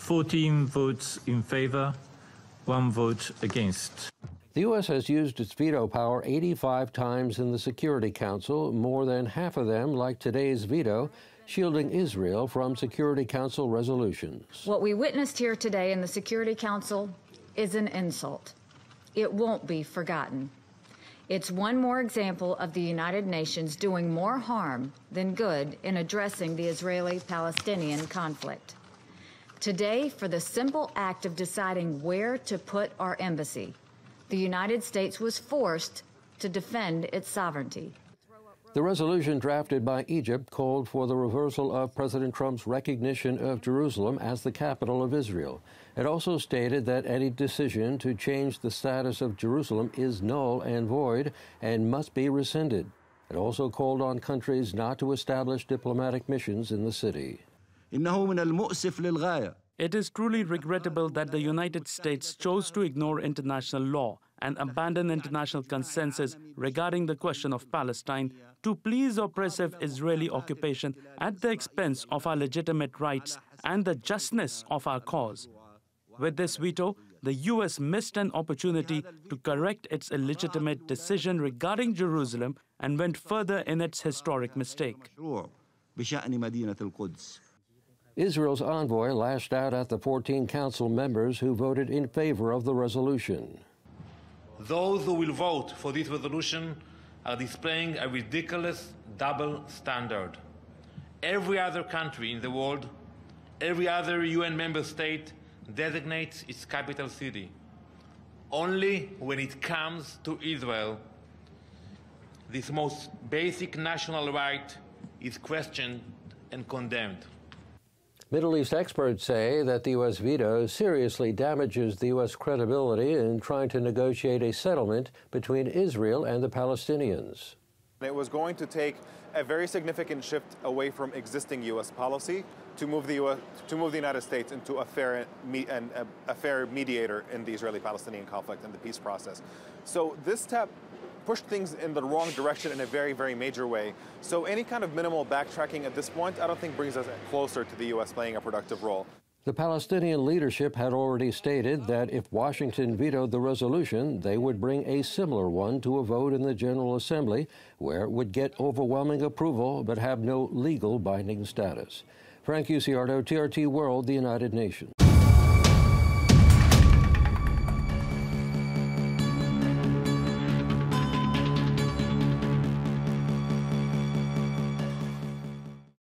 14 votes in favor, 1 vote against. The U.S. has used its veto power 85 times in the Security Council, more than half of them, like today's veto, shielding Israel from Security Council resolutions. What we witnessed here today in the Security Council is an insult. It won't be forgotten. It's one more example of the United Nations doing more harm than good in addressing the Israeli-Palestinian conflict. Today, for the simple act of deciding where to put our embassy, the United States was forced to defend its sovereignty. The resolution drafted by Egypt called for the reversal of President Trump's recognition of Jerusalem as the capital of Israel. It also stated that any decision to change the status of Jerusalem is null and void and must be rescinded. It also called on countries not to establish diplomatic missions in the city. It is truly regrettable that the United States chose to ignore international law and abandon international consensus regarding the question of Palestine to please oppressive Israeli occupation at the expense of our legitimate rights and the justness of our cause. With this veto, the U.S. missed an opportunity to correct its illegitimate decision regarding Jerusalem and went further in its historic mistake. Israel's envoy lashed out at the 14 council members who voted in favor of the resolution. Those who will vote for this resolution are displaying a ridiculous double standard. Every other country in the world, every other UN member state designates its capital city. Only when it comes to Israel, this most basic national right is questioned and condemned. Middle East experts say that the U.S. veto seriously damages the U.S. credibility in trying to negotiate a settlement between Israel and the Palestinians. It was going to take a very significant shift away from existing U.S. policy to move the United States into a fair mediator in the Israeli-Palestinian conflict and the peace process. So this step pushed things in the wrong direction in a very, very major way. So any kind of minimal backtracking at this point, I don't think brings us closer to the U.S. playing a productive role. The Palestinian leadership had already stated that if Washington vetoed the resolution, they would bring a similar one to a vote in the General Assembly, where it would get overwhelming approval but have no legal binding status. Frank Ucciardo, TRT World, the United Nations.